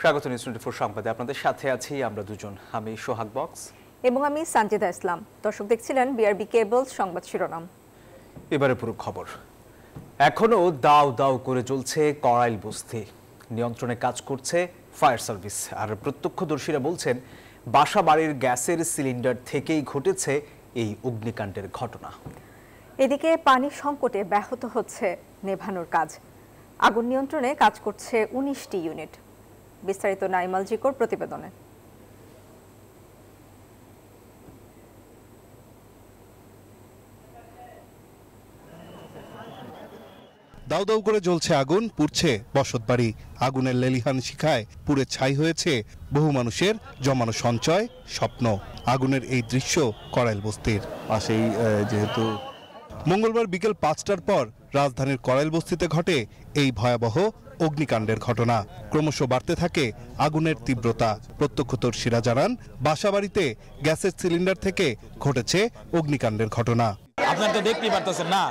স্বাগত নিউজ 24 সংবাদে আপনাদের সাথে আছি আমরা দুজন, আমি সোহাগ বক্স এবং আমি সানজিদা ইসলাম। দর্শক দেখছিলেন বিআরবি কেবলস সংবাদ শিরোনাম। এবারে পুরো খবর। এখনো দাও দাও করে চলছে করাইল বস্তি, নিয়ন্ত্রণে কাজ করছে ফায়ার সার্ভিস। আর প্রত্যক্ষদর্শীরা বলছেন বাসা বাড়ির গ্যাসের সিলিন্ডার থেকেই ঘটেছে এই অগ্নিকাণ্ডের ঘটনা। এদিকে পানি সংকটে ব্যাহত হচ্ছে নেভানোর কাজ। আগুন নিয়ন্ত্রণে কাজ করছে 19টি ইউনিট। বিস্তারিত নাইমাল জিকোর প্রতিবেদনে। দাউ দাউ করে জ্বলছে আগুন, পুড়ছে বসতবাড়ি। আগুনের লেলিহান শিখায় পুড়ে ছাই হয়েছে বহু মানুষের জমানো সঞ্চয়, স্বপ্ন। আগুনের এই দৃশ্য করাইল বস্তির পাশেই। যেহেতু মঙ্গলবার বিকেল 5টার পর রাজধানীর করাইল বস্তিতে ঘটে এই ভয়াবহ অগ্নিকাণ্ডের ঘটনা। ক্রমশ বাড়তে থাকে আগুনের তীব্রতা। প্রত্যক্ষদর্শীরা জানান বাসাবাড়িতে গ্যাসের সিলিন্ডার থেকে ঘটেছে অগ্নিকাণ্ডের ঘটনা। আপনারা তো দেখতেই পারতেছেন না,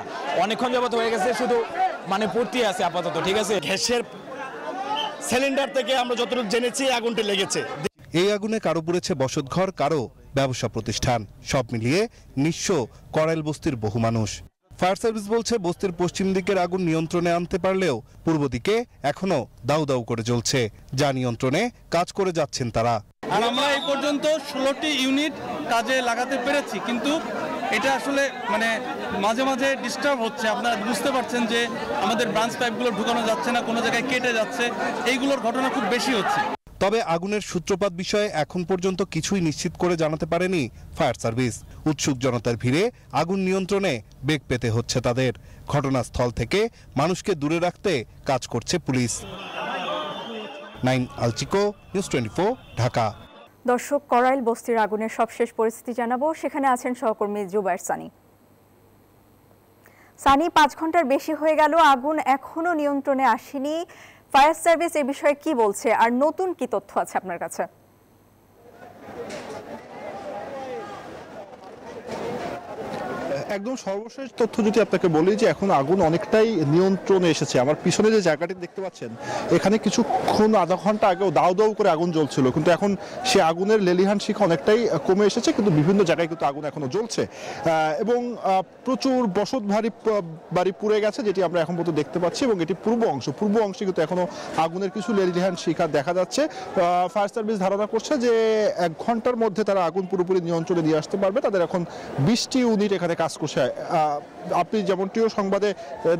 অনেকক্ষণ যাবত হয়ে গেছে, শুধু পড়তে আছে আপাতত। ঠিক আছে, গ্যাসের সিলিন্ডার থেকে আমরা যতটুকু জেনেছি আগুনটা লেগেছে। এই আগুনে কারো পুড়েছে বসতঘর, কারো ব্যবসা প্রতিষ্ঠান। সব মিলিয়ে নিঃস্ব করাইল বস্তির বহু মানুষ। ফায়ার সার্ভিস বলছে বস্তির পশ্চিম দিকের আগুন নিয়ন্ত্রণে আনতে পারলেও পূর্ব দিকে এখনো দাউ দাউ করে জ্বলছে, যা নিয়ন্ত্রণে কাজ করে যাচ্ছেন তারা। আর আমরা এই পর্যন্ত 16টি ইউনিট কাজে লাগাতে পেরেছি, কিন্তু এটা আসলে মাঝে মাঝে ডিস্টার্ব হচ্ছে। আপনারা বুঝতে পারছেন যে আমাদের ব্রাঞ্চ পাইপগুলো ঢুকানো যাচ্ছে না, কোনো জায়গায় কেটে যাচ্ছে। এইগুলোর ঘটনা খুব বেশি হচ্ছে। তবে আগুনের সূত্রপাত বিষয়ে এখন পর্যন্ত কিছুই নিশ্চিত করে জানাতে পারেনি ফায়ার সার্ভিস। উৎসুক জনতার ভিড়ে আগুন নিয়ন্ত্রণে বেগ পেতে হচ্ছে তাদের। ঘটনাস্থল থেকে মানুষকে দূরে রাখতে কাজ করছে পুলিশ। নাইম আলচিকো, নিউজ 24, ঢাকা। দর্শক, করাইল বস্তির আগুনের সবশেষ পরিস্থিতি জানাবো। সেখানে আছেন সহকর্মী জুবায়ের সানি। সানি, 5 ঘন্টার বেশি হয়ে গেল, আগুন এখনো নিয়ন্ত্রণে আসেনি। ফায়ার সার্ভিস এ বিষয়ে কি বলছে, আর নতুন কি তথ্য আছে আপনার কাছে? একদম সর্বশেষ তথ্য যদি আপনাকে বলি যে এখন আগুন অনেকটাই নিয়ন্ত্রণে এসেছে। আমার পিছনে যে জায়গাটি দেখতে পাচ্ছেন, এখানে কিছুক্ষণ আধা ঘন্টা আগেও দাউ দাউ করে আগুন জ্বলছিল, কিন্তু এখন সে আগুনের লেলিহান শিখা অনেকটাই কমে এসেছে, কিন্তু বিভিন্ন জায়গায় কিন্তু আগুন এখনো জ্বলছে এবং প্রচুর বসত বাড়ি পুড়ে গেছে, যেটি আমরা এখন পর্যন্ত দেখতে পাচ্ছি। এবং এটি পূর্ব অংশে কিন্তু এখনো আগুনের কিছু লেলিহান শিখা দেখা যাচ্ছে। ফায়ার সার্ভিস ধারণা করছে যে 1 ঘন্টার মধ্যে তারা আগুন পুরোপুরি নিয়ন্ত্রণে নিয়ে আসতে পারবে। তাদের এখন 20টি ইউনিট এখানে কাজ করছে। আপনি যেমনটিও সংবাদে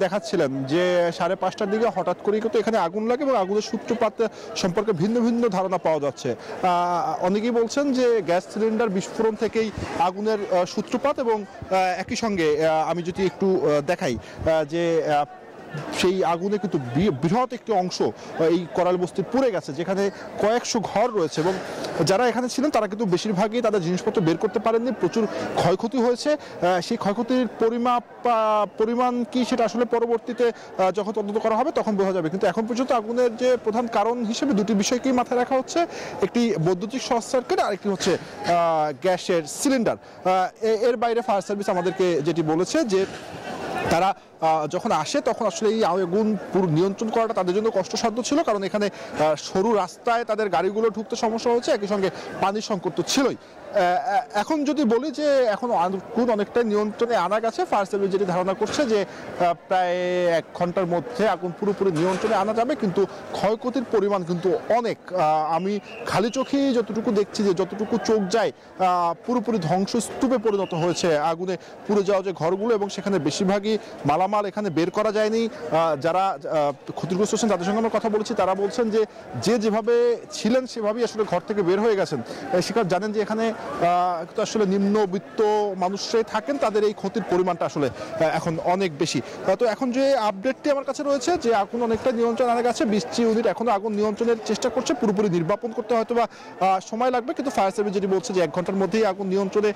দেখাচ্ছিলেন যে 5:30টার দিকে হঠাৎ করেই কিন্তু এখানে আগুন লাগে এবং আগুনের সূত্রপাত সম্পর্কে ভিন্ন ভিন্ন ধারণা পাওয়া যাচ্ছে। অনেকেই বলছেন যে গ্যাস সিলিন্ডার বিস্ফোরণ থেকেই আগুনের সূত্রপাত, এবং একই সঙ্গে আমি যদি একটু দেখাই যে সেই আগুনে কিন্তু বৃহৎ একটি অংশ এই করাইল বস্তি পুড়ে গেছে, যেখানে কয়েকশো ঘর রয়েছে, এবং যারা এখানে ছিলেন তারা কিন্তু বেশিরভাগই তাদের জিনিসপত্র বের করতে পারেননি। প্রচুর ক্ষয়ক্ষতি হয়েছে। সেই ক্ষয়ক্ষতির পরিমাণ কি সেটা আসলে পরবর্তীতে যখন তদন্ত করা হবে তখন বোঝা যাবে। কিন্তু এখন পর্যন্ত আগুনের যে প্রধান কারণ হিসেবে 2টি বিষয়কেই মাথায় রাখা হচ্ছে, একটি বৈদ্যুতিক শর্ট সার্কিট, আর একটি হচ্ছে গ্যাসের সিলিন্ডার। এর বাইরে ফায়ার সার্ভিস আমাদেরকে যেটি বলেছে যে তারা যখন আসে তখন আসলে এই আগুন পুরো নিয়ন্ত্রণ করাটা তাদের জন্য কষ্টসাধ্য ছিল, কারণ এখানে সরু রাস্তায় তাদের গাড়িগুলো ঢুকতে সমস্যা হচ্ছে, একই সঙ্গে পানির সংকট তো ছিলই। এখন যদি বলি যে এখন আগুন অনেকটাই নিয়ন্ত্রণে আনা গেছে, ফায়ার সার্ভিস যেটি ধারণা করছে যে প্রায় 1 ঘন্টার মধ্যে আগুন পুরোপুরি নিয়ন্ত্রণে আনা যাবে, কিন্তু ক্ষয়ক্ষতির পরিমাণ কিন্তু অনেক। আমি খালি চোখেই যতটুকু দেখছি, যে যতটুকু চোখ যায়, পুরোপুরি ধ্বংসস্তূপে পরিণত হয়েছে আগুনে পুড়ে যাওয়া যে ঘরগুলো, এবং সেখানে বেশিরভাগই মালামাল এখানে বের করা যায়নি। যারা ক্ষতিগ্রস্ত হচ্ছেন তাদের সঙ্গে আমরা কথা বলেছি, তারা বলছেন যে যেভাবে ছিলেন সেভাবেই আসলে ঘর থেকে বের হয়ে গেছেন। শিকার জানেন যে এখানে আসলে নিম্নবিত্ত মানুষরাই থাকেন, তাদের এই ক্ষতির পরিমাণটা আসলে এখন অনেক বেশি। তো এখন যে আপডেটটি আমার কাছে রয়েছে যে আগুন অনেকটা নিয়ন্ত্রণ আনা গেছে, 20টি ইউনিট এখনো আগুন নিয়ন্ত্রণের চেষ্টা করছে। পুরোপুরি নির্বাপন করতে হয়তো বা সময় লাগবে, কিন্তু ফায়ার সার্ভিস যেটি বলছে যে 1 ঘন্টার মধ্যেই আগুন নিয়ন্ত্রণে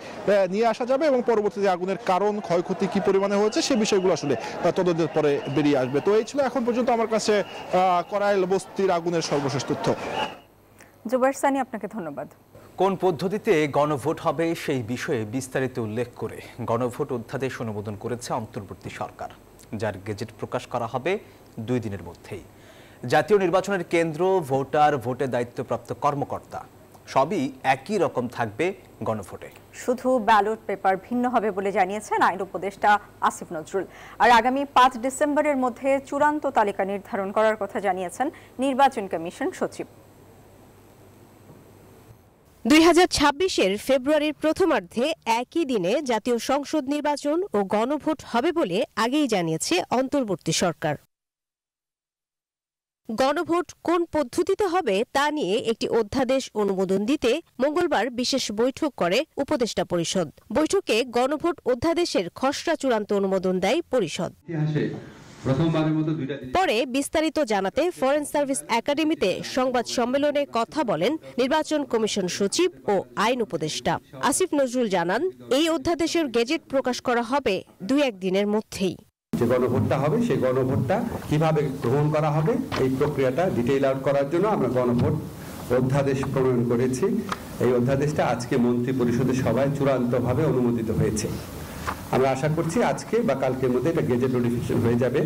নিয়ে আসা যাবে, এবং পরবর্তীতে আগুনের কারণ, ক্ষয়ক্ষতি কি পরিমাণে হয়েছে সে বিষয়গুলো আসলে তদন্তের পরে বেরিয়ে আসবে। তো এই ছিল এখন পর্যন্ত আমার কাছে করাইল বস্তির আগুনের সর্বশেষ তথ্য। জুবায়ের সানি, আপনাকে ধন্যবাদ। কোন পদ্ধতিতে গণভোট হবে সেই বিষয়ে বিস্তারিত উল্লেখ করে গণভোট অধ্যাদেশ অনুমোদন করেছে অন্তর্বর্তী সরকার, যার গেজেট প্রকাশ করা হবে 2 দিনের মধ্যেই। জাতীয় নির্বাচনের কেন্দ্র, ভোটার, ভোটে দায়িত্বপ্রাপ্ত কর্মকর্তা সবই একই রকম থাকবে গণভোটে। শুধু ব্যালট পেপার ভিন্ন হবে বলে জানিয়েছেন আইন উপদেষ্টা আসিফ নজরুল। আর আগামী ৫ ডিসেম্বরের মধ্যে চূড়ান্ত তালিকা নির্ধারণ করার কথা জানিয়েছেন নির্বাচন কমিশন সচিব। ২০২৬-এর ফেব্রুয়ারির প্রথমার্ধে একই দিনে জাতীয় সংসদ নির্বাচন ও গণভোট হবে বলে আগেই জানিয়েছে অন্তর্বর্তী সরকার। গণভোট কোন পদ্ধতিতে হবে তা নিয়ে একটি অধ্যাদেশ অনুমোদন দিতে মঙ্গলবার বিশেষ বৈঠক করে উপদেষ্টা পরিষদ। বৈঠকে গণভোট অধ্যাদেশের খসড়া চূড়ান্ত অনুমোদন দেয় পরিষদ। পরে বিস্তারিত জানাতে ফরেন সার্ভিস একাডেমিতে সংবাদ সম্মেলনে কথা বলেন নির্বাচন কমিশন সচিব ও আইন উপদেষ্টা আসিফ নজরুল জানান, এই অধ্যাদেশের গেজেট প্রকাশ করা হবে ২-১ দিনের মধ্যেই। যে গণভোটটা হবে সেই গণভোটটা কিভাবে গ্রহণ করা হবে এই প্রক্রিয়াটা ডিটেইল আউট করার জন্য আমরা গণভোট অধ্যাদেশ প্রণয়ন করেছি। এই অধ্যাদেশটা আজকে মন্ত্রী পরিষদের সভায় চূড়ান্তভাবে অনুমোদিত হয়েছে। আমরা আশা করছি আজকে বা কালকের মধ্যে এটা গেজেট নোটিফিকেশন হয়ে যাবে।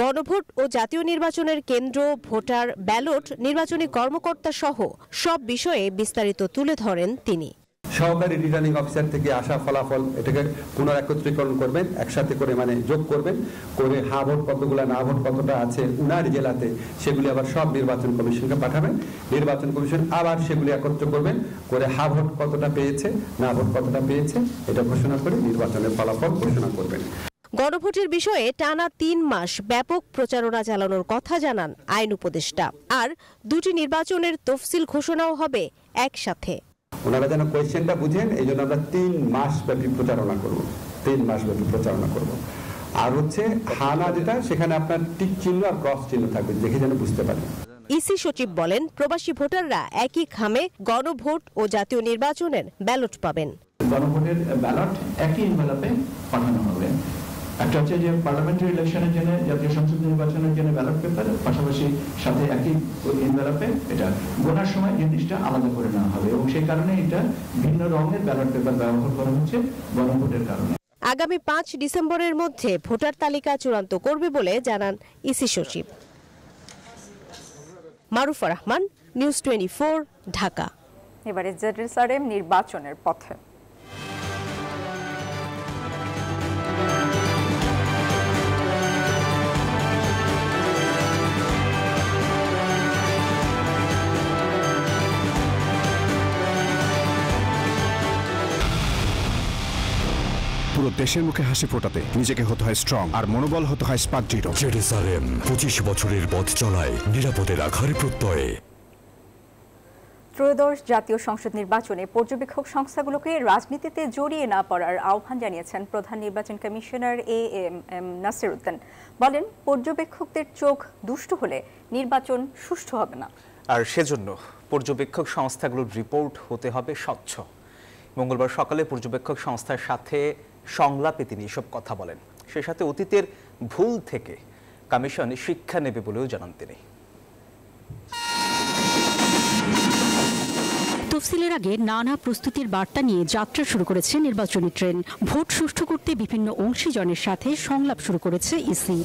গণভোট ও জাতীয় নির্বাচনের কেন্দ্র, ভোটার, ব্যালট, নির্বাচনী কর্মকর্তা সহ সব বিষয়ে বিস্তারিত তুলে ধরেন তিনি। সহকারী রিটার্নিং অফিসার থেকে আসা ফলাফল এটাকে পুনরাকত্রীকরণ করবেন, একসাথে করে যোগ করবেন, করে হ্যাঁ ভোট কতগুলা, না ভোট কতটা আছে উনার জেলাতে, সেগুলি আবার সব নির্বাচন কমিশনকে পাঠাবেন। নির্বাচন কমিশন আবার সেগুলি একত্র করবেন, করে হ্যাঁ ভোট কতটা পেয়েছে, না ভোট কতটা পেয়েছে এটা ঘোষণা করে নির্বাচনের ফলাফল ঘোষণা করবেন। গণভোটের বিষয়ে টানা ৩ মাস ব্যাপক প্রচারণা চালানোর কথা জানান আইন উপদেষ্টা। আর ২টি নির্বাচনের তফসিল ঘোষণাও হবে একসাথে। ওনারা যেন কোয়েশ্চেনটা বুঝেন, এই জন্য আমরা ৩ মাস ব্যাপী প্রচারণা করব। ৩ মাস ব্যাপী প্রচারণা করব। আর হচ্ছে হানা যেটা, সেখানে আপনার টিক চিহ্ন আর ক্রস চিহ্ন থাকবে, দেখে যেন বুঝতে পারেন। ইসি সচিব বলেন, প্রবাসী ভোটাররা একই খামে গণভোট ও জাতীয় নির্বাচনের ব্যালট পাবেন। গণভোটের ব্যালট একই এনভেলপে পাঠানো হবে। একটা হচ্ছে যে পার্লামেন্টারি ইলেকশনের জন্য, জাতীয় সংসদ নির্বাচনের জন্য ব্যালট পেপার, পাশাপাশি সাথে একই এনভেলপে এটা গোনার সময় জিনিসটা আলাদা করে নেওয়া হবে এবং সেই কারণে এটা ভিন্ন রঙের ব্যালট পেপার ব্যবহার করা হচ্ছে গণভোটের কারণে। আগামী ৫ ডিসেম্বরের মধ্যে ভোটার তালিকা চূড়ান্ত করবে বলে জানান ইসি সচিব। মারুফা রহমান, নিউজ 24, ঢাকা। এবারে জেরুসালেম নির্বাচনের পথে। পুরো দেশের মুখে হাসি ফোটাতে নিজেকে হতে হয় স্ট্রং, আর মনোবল হতে হয় স্পার্ক জিরো। জেরুসালেম 25 বছরের পথ চলায় নিরাপদে রাখার প্রত্যয়ে। ত্রয়োদশ জাতীয় সংসদ নির্বাচনে পর্যবেক্ষক সংস্থাগুলোকে রাজনীতিতে জড়িয়ে না পড়ার আহ্বান জানিয়েছেন প্রধান নির্বাচন কমিশনার এএম নাসির উদ্দিন। বলেন, পর্যবেক্ষকদের চোখ দুষ্ট হলে নির্বাচন সুষ্ঠু হবে না, আর সেজন্য পর্যবেক্ষক সংস্থাগুলোর রিপোর্ট হতে হবে স্বচ্ছ। মঙ্গলবার সকালে পর্যবেক্ষক সংস্থার সাথে সংলাপে তিনি এসব কথা বলেন। সেই সাথে অতীতের ভুল থেকে কমিশন শিক্ষা নেবে বলেও জানান তিনি। তফসিলের আগে নানা প্রস্তুতির বার্তা নিয়ে যাত্রা শুরু করেছে নির্বাচনী ট্রেন। ভোট সুষ্ঠু করতে বিভিন্ন অংশীজনের সাথে সংলাপ শুরু করেছে ইসি।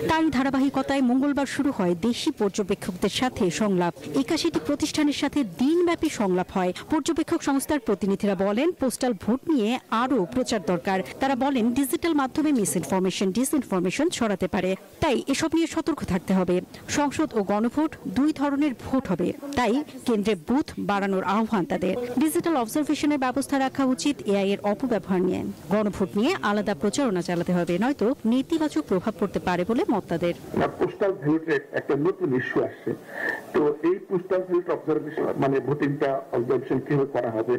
তারই ধারাবাহিকতায় মঙ্গলবার শুরু হয় দেশি পর্যবেক্ষকদের সাথে সংলাপ। ৮১টি প্রতিষ্ঠানের সাথে দিনব্যাপী সংলাপ হয়। পর্যবেক্ষক সংস্থার প্রতিনিধিরা বলেন, পোস্টাল ভোট নিয়ে আরও প্রচার দরকার। তারা বলেন, ডিজিটাল মাধ্যমে মিসইনফরমেশন, ডিসইনফরমেশন ছড়াতে পারে, তাই এসব নিয়ে সতর্ক থাকতে হবে। সংসদ ও গণভোট ২ ধরনের ভোট হবে, তাই কেন্দ্রে বুথ বাড়ানোর আহ্বান তাদের। ডিজিটাল অবজারভেশনের ব্যবস্থা রাখা উচিত এআই এর অপব্যবহার নিয়ে। গণভোট নিয়ে আলাদা প্রচারণা চালাতে হবে, নয়তো নেতিবাচক প্রভাব পড়তে পারে বলে মত তাদের। পোস্টাল ভোটের একটা নতুন ইস্যু আসছে, তো এই পোস্টাল ভোট অবজারভেশন ভোটিংটা অবজারভেশন কিভাবে করা হবে,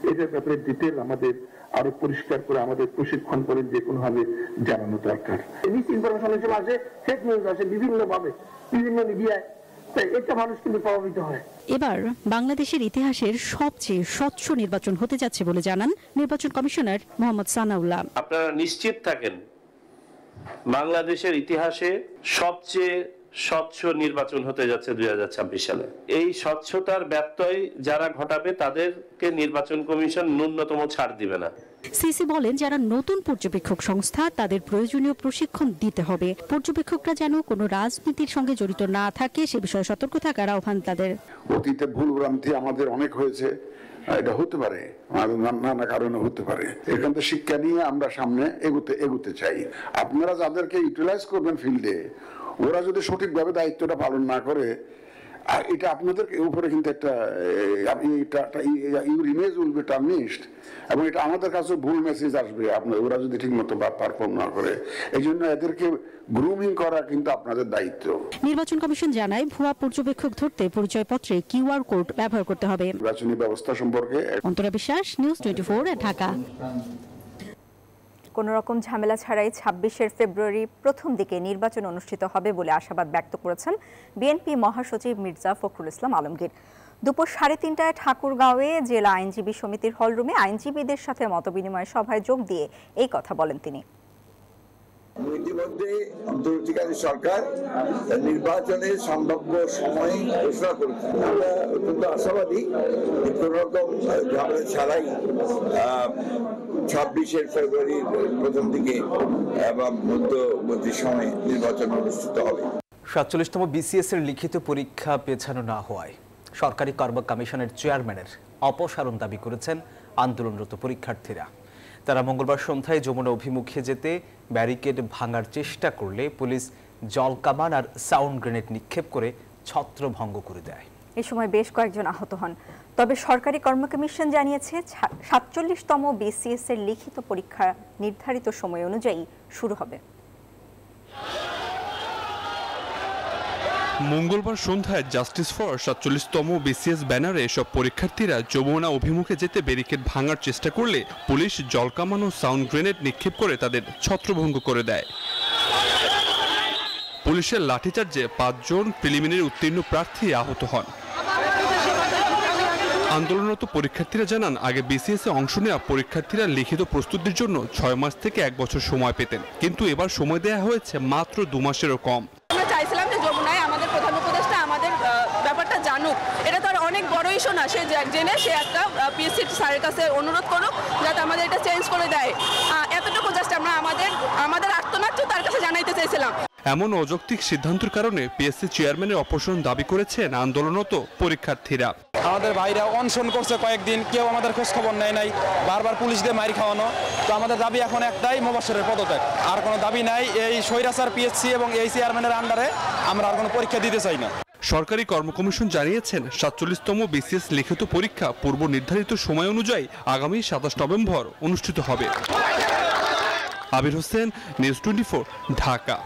এটার ব্যাপারে ডিটেল আমাদের আরো পরিষ্কার করে আমাদের প্রশিক্ষণ করে যে কোনো ভাবে জানানো দরকার। মিস ইনফরমেশন হিসেবে আসে, ফেক নিউজ আসে বিভিন্ন ভাবে, বিভিন্ন মিডিয়ায়, এটা মানুষ কিন্তু প্রভাবিত হয়। এবার বাংলাদেশের ইতিহাসের সবচেয়ে স্বচ্ছ নির্বাচন হতে যাচ্ছে বলে জানান নির্বাচন কমিশনার মোহাম্মদ সানাউল্লাহ। আপনারা নিশ্চিত থাকেন, বাংলাদেশের ইতিহাসে সবচেয়ে স্বচ্ছ নির্বাচন হতে যাচ্ছে 2026 সালে। এই স্বচ্ছতার ব্যত্যয় যারা ঘটাবে তাদেরকে নির্বাচন কমিশন ন্যূনতম ছাড় দিবে না। সিসি বলেন, যারা নতুন পর্যবেক্ষক সংস্থা তাদের প্রয়োজনীয় প্রশিক্ষণ দিতে হবে। পর্যবেক্ষকরা যেন কোনো রাজনীতির সঙ্গে জড়িত না থাকে সে বিষয়ে সতর্ক থাকার আহ্বান তাদের। অতীতে ভুলভ্রান্তি আমাদের অনেক হয়েছে, এটা হতে পারে, নানা কারণে হতে পারে। এখান থেকে শিক্ষা নিয়ে আমরা সামনে এগুতে চাই। আপনারা যাদেরকে ইউটিলাইজ করবেন ফিল্ডে, ওরা যদি সঠিকভাবে দায়িত্বটা পালন না করে, আর এটা আপনাদের উপরে কিন্তু একটা ইউর ইমেজ উইল বি টার্নিশড, এবং এটা আমাদের কাছে ভুল মেসেজ আসবে আপনার ওরা যদি ঠিকমতো পারফর্ম না করে। এই জন্য এদেরকে গ্রুমিং করা কিন্তু আপনাদের দায়িত্ব। নির্বাচন কমিশন জানায়, ভুয়া পর্যবেক্ষক ধরতে পরিচয়পত্রে কিউআর কোড ব্যবহার করতে হবে। নির্বাচনী ব্যবস্থা সম্পর্কে অন্তরা বিশ্বাস, নিউজ 24, ঢাকা। কোনো রকম ঝামেলা ছাড়াই 26 ফেব্রুয়ারি প্রথম দিকে নির্বাচন অনুষ্ঠিত হবে বলে আশাবাদ ব্যক্ত করেছেন বিএনপি মহাসচিব মির্জা ফখরুল ইসলাম আলমগীর। দুপুর 3:30টায় ঠাকুরগাঁওয়ে জেলা আইনজীবী সমিতির হলরুমে আইনজীবীদের সাথে মতবিনিময় সভায় যোগ দিয়ে এই কথা বলেন তিনি। ইতিমধ্যে অন্তর্বর্তীকালীন সরকার নির্বাচনের সম্ভাব্য সময় ঘোষণা করেছে। আমরা অত্যন্ত আশাবাদী কোন রকম ঝামেলা ছাড়াই 26 ফেব্রুয়ারির প্রথম দিকে এবং মধ্যবর্তী সময়ে নির্বাচন অনুষ্ঠিত হবে। 47তম বিসিএস এর লিখিত পরীক্ষা পেছানো না হওয়ায় সরকারি কর্ম কমিশনের চেয়ারম্যানের অপসারণ দাবি করেছেন আন্দোলনরত পরীক্ষার্থীরা। তারা মঙ্গলবার সন্ধ্যায় যমুনা অভিমুখে যেতে ব্যারিকেড ভাঙার চেষ্টা করলে পুলিশ জলকামান আর সাউন্ড গ্রেনেড নিক্ষেপ করে ছত্রভঙ্গ করে দেয়। এই সময় বেশ কয়েকজন আহত হন। তবে সরকারি কর্ম কমিশন জানিয়েছে 47তম বিসিএস এর লিখিত পরীক্ষা নির্ধারিত সময় অনুযায়ী শুরু হবে। মঙ্গলবার সন্ধ্যায় জাস্টিস ফর 47তম বিসিএস ব্যানারে সব পরীক্ষার্থীরা যমুনা অভিমুখে যেতে ব্যারিকেড ভাঙার চেষ্টা করলে পুলিশ জলকামান ও সাউন্ড গ্রেনেড নিক্ষেপ করে তাদের ছত্রভঙ্গ করে দেয়। পুলিশের লাঠিচার্জে 5 জন প্রিলিমিনারি উত্তীর্ণ প্রার্থী আহত হন। আন্দোলনরত পরীক্ষার্থীরা জানান, আগে বিসিএস এ অংশ নেওয়া পরীক্ষার্থীরা লিখিত প্রস্তুতির জন্য 6 মাস থেকে 1 বছর সময় পেতেন, কিন্তু এবার সময় দেওয়া হয়েছে মাত্র 2 মাসেরও কম। আমরা চাইছিলাম যে যমুনায় আমাদের প্রধান উপদেষ্টা আমাদের ব্যাপারটা জানুক। এটা তো আর অনেক বড় ইস্যু না, সে জেনে সে একটা পিএসসি স্যারের কাছে অনুরোধ করুক যাতে আমাদের এটা চেঞ্জ করে দেয়। এতটুকু জাস্ট আমরা আমাদের আত্মনাট্য তার কাছে জানাইতে চাইছিলাম। এমন অযৌক্তিক সিদ্ধান্তের কারণে পিএসসি চেয়ারম্যানের অপসারণ দাবি করেছেন আন্দোলনরত পরীক্ষার্থীরা। আমাদের ভাইরা অনশন করছে কয়েকদিন, কেউ আমাদের খোঁজ খবর নেয় নাই, বারবার পুলিশ দিয়ে মাইর খাওয়ানো। তো আমাদের দাবি এখন একটাই, মোবাশ্বেরের পদত্যাগ। আর কোনো দাবি নাই। এই স্বৈরাচার পিএসসি এবং এই চেয়ারম্যানের আন্ডারে আমরা আর কোনো পরীক্ষা দিতে চাই না। সরকারি কর্ম কমিশন জানিয়েছেন, 47তম বিসিএস লিখিত পরীক্ষা পূর্ব নির্ধারিত সময় অনুযায়ী আগামী 27 নভেম্বর অনুষ্ঠিত হবে। আবির হোসেন, নিউজ 24, ঢাকা।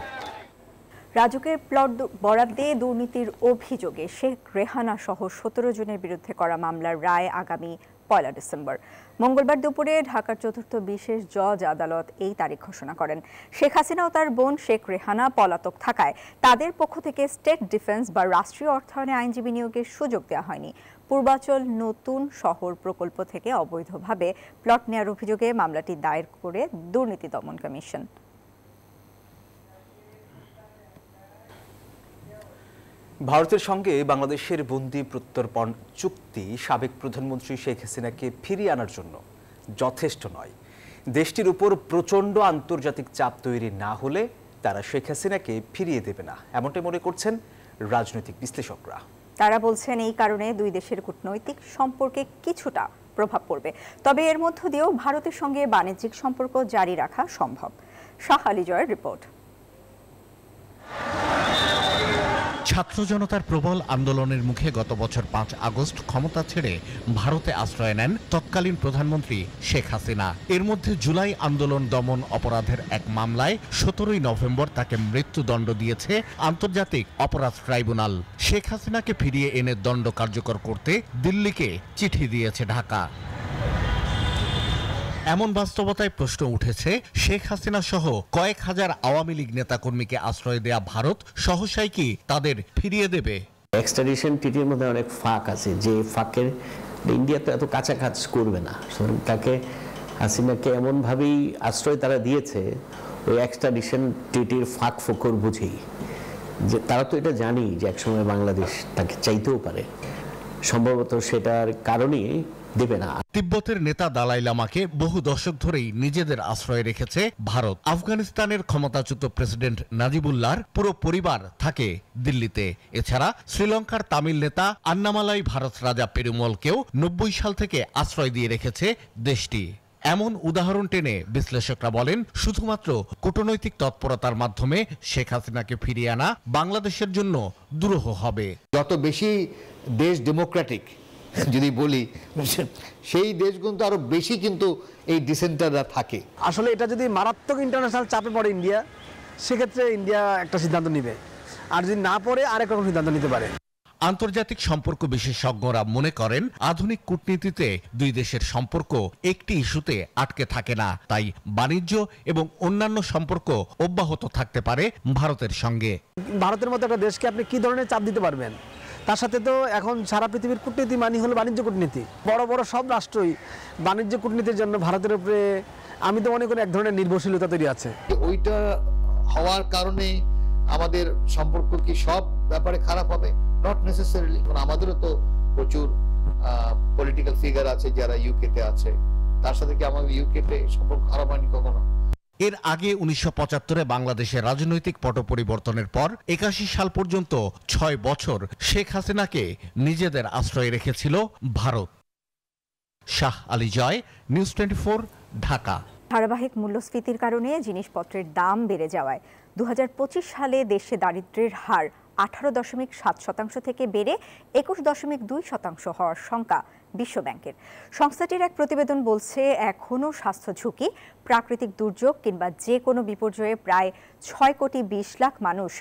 রাজুকের প্লট বরাদ্দে দুর্নীতির অভিযোগে শেখ রেহানা সহ 17 জনের বিরুদ্ধে করা মামলার রায় আগামী 1 ডিসেম্বর। মঙ্গলবার দুপুরে ঢাকার 4র্থ বিশেষ জজ আদালত এই তারিখ ঘোষণা করেন। শেখ হাসিনা ও তার বোন শেখ রেহানা পলাতক থাকায় তাদের পক্ষ থেকে স্টেট ডিফেন্স বা রাষ্ট্রীয় অর্থায়নে আইনজীবী নিয়োগের সুযোগ দেওয়া হয়নি। পূর্বাচল নতুন শহর প্রকল্প থেকে অবৈধভাবে প্লট নেওয়ার অভিযোগে মামলাটি দায়ের করে দুর্নীতি দমন কমিশন। ভারতের সঙ্গে বাংলাদেশের বন্দি প্রত্যর্পণ চুক্তি সাবেক প্রধানমন্ত্রী শেখ হাসিনাকে ফিরিয়ে আনার জন্য যথেষ্ট নয়। দেশটির উপর প্রচণ্ড আন্তর্জাতিক চাপ তৈরি না হলে তারা শেখ হাসিনাকে ফিরিয়ে দেবে না, এমনটাই মনে করছেন রাজনৈতিক বিশ্লেষকরা। তারা বলছেন, এই কারণে দুই দেশের কূটনৈতিক সম্পর্কে কিছুটা প্রভাব পড়বে, তবে এর মধ্য দিয়েও ভারতের সঙ্গে বাণিজ্যিক সম্পর্ক জারি রাখা সম্ভব। শাহ আলী জয়ের রিপোর্ট। ছাত্র জনতার প্রবল আন্দোলনের মুখে গত বছর 5 আগস্ট ক্ষমতা ছেড়ে ভারতে আশ্রয় নেন তৎকালীন প্রধানমন্ত্রী শেখ হাসিনা। এর মধ্যে জুলাই আন্দোলন দমন অপরাধের এক মামলায় 17 নভেম্বর তাকে মৃত্যুদণ্ড দিয়েছে আন্তর্জাতিক অপরাধ ট্রাইব্যুনাল। শেখ হাসিনাকে ফিরিয়ে এনে দণ্ড কার্যকর করতে দিল্লিকে চিঠি দিয়েছে ঢাকা। এমন বাস্তবতায় প্রশ্ন উঠেছে, শেখ হাসিনা সহ কয়েক হাজার আওয়ামী লীগ নেতাকর্মীকে আশ্রয় দেয়া ভারত সহসাই কি তাদের ফিরিয়ে দেবে? এক্সট্রাডিশন ট্রিটির মধ্যে অনেক ফাঁক আছে, যে ফাঁকের ইন্ডিয়া তো এত কাছাকাছি করবে না। তাকে হাসিনাকে এমনভাবেই আশ্রয় তারা দিয়েছে ওই এক্সট্রাডিশন ট্রিটির ফাঁক ফোকর বুঝেই, যে তারা তো এটা জানি যে একসময় বাংলাদেশ তাকে চাইতেও পারে, সম্ভবত সেটার কারণেই দেবে না। তিব্বতের নেতা দালাই লামাকে বহু দশক ধরেই নিজেদের আশ্রয়ে রেখেছে ভারত। আফগানিস্তানের ক্ষমতাচ্যুত প্রেসিডেন্ট নাজিবুল্লাহর পুরো পরিবার থাকে দিল্লিতে। এছাড়া শ্রীলঙ্কার তামিল নেতা আন্নামালাই ভারত রাজা পেরুমলকেও 90 সাল থেকে আশ্রয় দিয়ে রেখেছে দেশটি। এমন উদাহরণ টেনে বিশ্লেষকরা বলেন, শুধুমাত্র কূটনৈতিক তৎপরতার মাধ্যমে শেখ হাসিনাকে ফিরিয়ে আনা বাংলাদেশের জন্য দুরূহ হবে। যত বেশি দেশ ডেমোক্রেটিক যদি বলি, সেই দেশগুলো তো আরো বেশি কিন্তু এই ডিসেন্টাররা থাকে। আসলে এটা যদি মারাত্মক ইন্টারন্যাশনাল চাপে পড়ে ইন্ডিয়া, সেক্ষেত্রে ইন্ডিয়া একটা সিদ্ধান্ত নিবে, আর যদি না পড়ে আরেক রকম সিদ্ধান্ত নিতে পারে। আন্তর্জাতিক সম্পর্ক বিশেষজ্ঞরা মনে করেন, আধুনিক কূটনীতিতে দুই দেশের সম্পর্ক একটি ইস্যুতে আটকে থাকে না, তাই বাণিজ্য এবং অন্যান্য সম্পর্ক অব্যাহত থাকতে পারে ভারতের সঙ্গে। ভারতের মতো একটা দেশকে আপনি কি ধরনের চাপ দিতে পারবেন? তার সাথে তো এখন সারা পৃথিবীর কূটনীতি মানে হলো বাণিজ্য কূটনীতি। বড় বড় সব রাষ্ট্রই বাণিজ্য কূটনীতির জন্য ভারতের উপরে আমি তো মনে করি এক ধরনের নির্ভরশীলতা তৈরি আছে। ওইটা হওয়ার কারণে আমাদের সম্পর্ক কি সব ব্যাপারে খারাপ হবে? Not necessarily. আমাদেরও তো প্রচুর পলিটিক্যাল ফিগার আছে যারা ইউকেতে আছে, তার সাথে কি আমাদের ইউকেতে সম্পর্ক খারাপ হয়নি কখনো? এর আগে 1975-এ বাংলাদেশের রাজনৈতিক পট পরিবর্তনের পর 81 সাল পর্যন্ত 6 বছর শেখ হাসিনাকে নিজেদের আশ্রয়ে রেখেছিল ভারত। শাহ আলী জয়, নিউজ 24, ঢাকা। ধারাবাহিক মূল্যস্ফীতির কারণে জিনিসপত্রের দাম বেড়ে যাওয়ায় 2025 সালে দেশে দারিদ্র্যের হার 18.7% থেকে বেড়ে 21.2% হওয়ার শঙ্কা বিশ্বব্যাংকের। সংস্থাটির এক প্রতিবেদন বলছে, এখনও স্বাস্থ্য ঝুঁকি, প্রাকৃতিক দুর্যোগ কিংবা যে কোনো বিপর্যয়ে প্রায় 6,20,00,000 মানুষ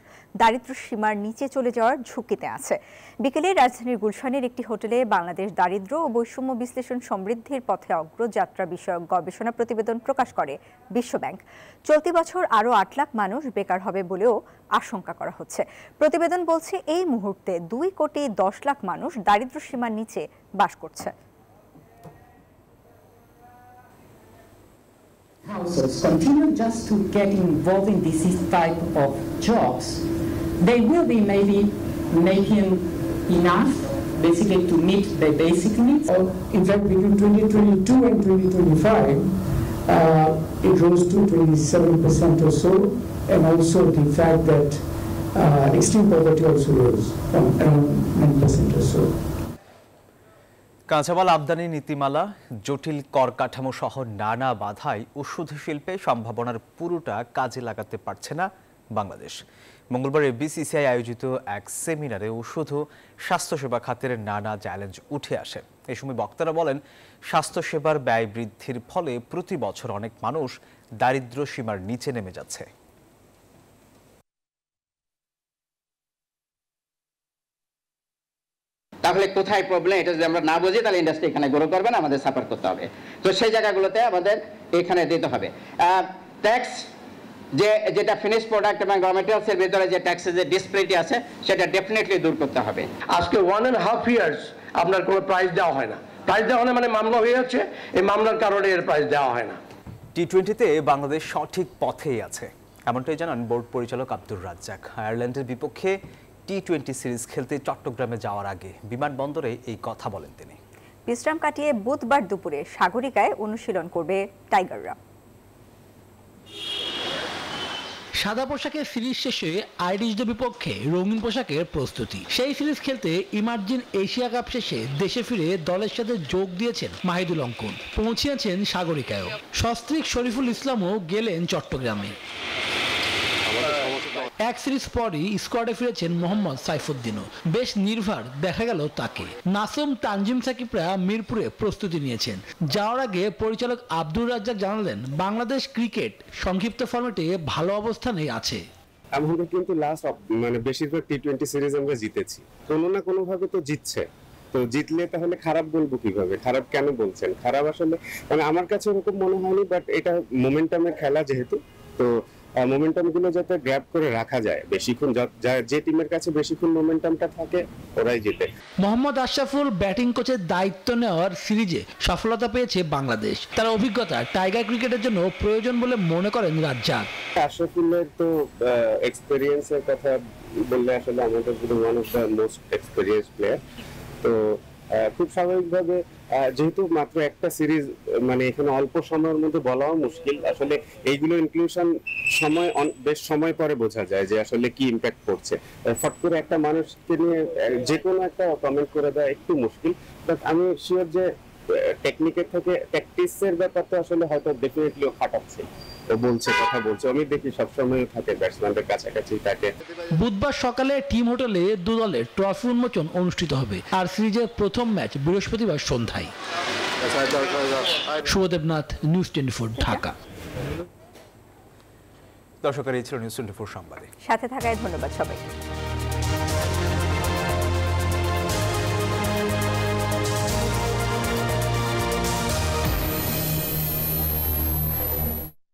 দারিদ্র্য সীমার নিচে চলে যাওয়ার ঝুঁকিতে আছে। বিকেলে রাজধানীর গুলশানের একটি হোটেলে বাংলাদেশ দারিদ্র্য ও বৈষম্য বিশ্লেষণ সমৃদ্ধির পথে অগ্রযাত্রা বিষয়ক গবেষণা প্রতিবেদন প্রকাশ করে বিশ্বব্যাংক। চলতি বছর আরও 8 লাখ মানুষ বেকার হবে বলেও আশঙ্কা করা হচ্ছে। প্রতিবেদন বলছে, এই মুহূর্তে 2,10,00,000 মানুষ দারিদ্র্য সীমার নিচে বাস করছে। Households continue just to get involved in this type of jobs, they will be maybe making enough basically to meet their basic needs. In fact, between 2022 and 2025, it rose to 27% or so, and also the fact that extreme poverty also rose from around 9% or so. কাঁচামাল আমদানি নীতিমালা, জটিল কর কাঠামো সহ নানা বাধায় ওষুধ শিল্পে সম্ভাবনার পুরোটা কাজে লাগাতে পারছে না বাংলাদেশ। মঙ্গলবার বিসিসিআই আয়োজিত এক সেমিনারে ওষুধ ও স্বাস্থ্যসেবা খাতের নানা চ্যালেঞ্জ উঠে আসে। এ সময় বক্তারা বলেন, স্বাস্থ্যসেবার ব্যয় বৃদ্ধির ফলে প্রতি বছর অনেক মানুষ দারিদ্র্য সীমার নিচে নেমে যাচ্ছে। তাহলে কোথায় প্রবলেম, এটা যদি আমরা না বুঝি তাহলে ইন্ডাস্ট্রি এখানে গ্রো করবে না, আমাদের সাফার করতে হবে। তো সেই জায়গাগুলোতে আমাদের এখানে দিতে হবে ট্যাক্স, যেটা ফিনিশ প্রোডাক্ট এবং র মেটেরিয়ালসের ভিতরে যে ট্যাক্সের যে ডিসপ্যারিটি আছে সেটা ডেফিনেটলি দূর করতে হবে। আজকে 1.5 ইয়ার্স আপনার কোনো প্রাইস দেওয়া হয় না। প্রাইস দেওয়া হয় মানে মামলা হয়ে যাচ্ছে, এই মামলার কারণে এর প্রাইস দেওয়া হয় না। টি-20তে বাংলাদেশ সঠিক পথেই আছে, এমনটাই জানান বোর্ড পরিচালক আব্দুর রাজ্জাক। আয়ারল্যান্ডের বিপক্ষে টি-20 সিরিজ খেলতে চট্টগ্রামে যাওয়ার আগে বিমানবন্দরে এই কথা বলেন তিনি। বিশ্রাম কাটিয়ে বুধবার দুপুরে সাগরিকায় অনুশীলন করবে টাইগাররা। সাদা পোশাকের সিরিজ শেষে আইরিশদের বিপক্ষে রঙিন পোশাকের প্রস্তুতি। সেই সিরিজ খেলতে ইমার্জিন এশিয়া কাপ শেষে দেশে ফিরে দলের সাথে যোগ দিয়েছেন মাহিদুল অঙ্কন, পৌঁছিয়েছেন সাগরিকায়ও। সস্ত্রীক শরীফুল ইসলামও গেলেন চট্টগ্রামে। এক সিরিজ পরই স্কোয়াডে ফিরেছেন মোহাম্মদ সাইফুদ্দিনও। বেশ নির্ভার দেখা গেল তাকে। নাসুম, তানজিম সাকিবরা মিরপুরে প্রস্তুতি নিয়েছেন। যাওয়ার আগে পরিচালক আব্দুর রাজ্জাক জানালেন, বাংলাদেশ ক্রিকেট সংক্ষিপ্ত ফরম্যাটে ভালো অবস্থানে আছে। আমরা কিন্তু লাস্ট বেশিরভাগ টি-20 সিরিজ আমরা জিতেছি, কোনো না কোনো ভাবে তো জিতছে। তো জিতলে তাহলে খারাপ বলবো কিভাবে? খারাপ কেন বলছেন? খারাপ আসলে আমার কাছে ওরকম মনে হয়নি, বাট এটা মোমেন্টামের খেলা যেহেতু, তো মোমেন্টাম গুলো যাতে গ্র্যাব করে রাখা যায় বেশিক্ষণ, যে টিমের কাছে বেশিক্ষণ মোমেন্টামটা থাকে ওরাই জিতে। মোহাম্মদ আশরাফুল ব্যাটিং কোচের দায়িত্ব নেওয়ার সিরিজে সফলতা পেয়েছে বাংলাদেশ। তার অভিজ্ঞতা টাইগার ক্রিকেটের জন্য প্রয়োজন বলে মনে করেন রাজ্জাক। আশরাফুলের তো এক্সপেরিয়েন্সের কথা বললে আসলে আমাদের one of the most experience player. তো খুব স্বাভাবিকভাবে যেহেতু মাত্র একটা সিরিজ, মানে এখানে অল্প সময়ের মধ্যে বলাও মুশকিল, আসলে এইগুলো ইনক্লুশন বেশ সময় পরে বোঝা যায় যে আসলে কি ইম্প্যাক্ট পড়ছে। ফট করে একটা মানুষকে নিয়ে যে কোনো একটা কমেন্ট করে দেওয়া একটু মুশকিল, বাট আমি শিওর যে টেকনিকের থেকে প্র্যাকটিসের ব্যাপারটা আসলে হয়তো ডেফিনেটলি খাটাচ্ছে, কথা বলছে। আমি দেখি সবসময় থাকে ব্যাটসম্যানদের কাছাকাছি থাকে। বুধবার সকালে টিম হোটেলে দু দলের ট্রফি উন্মোচন অনুষ্ঠিত হবে, আর সিরিজের প্রথম ম্যাচ বৃহস্পতিবার সন্ধ্যায়। শুভদেবনাথ, নিউজ 24, ঢাকা। দর্শকের এই ছিল নিউজ 24 সংবাদে সাথে থাকায় ধন্যবাদ সবাইকে।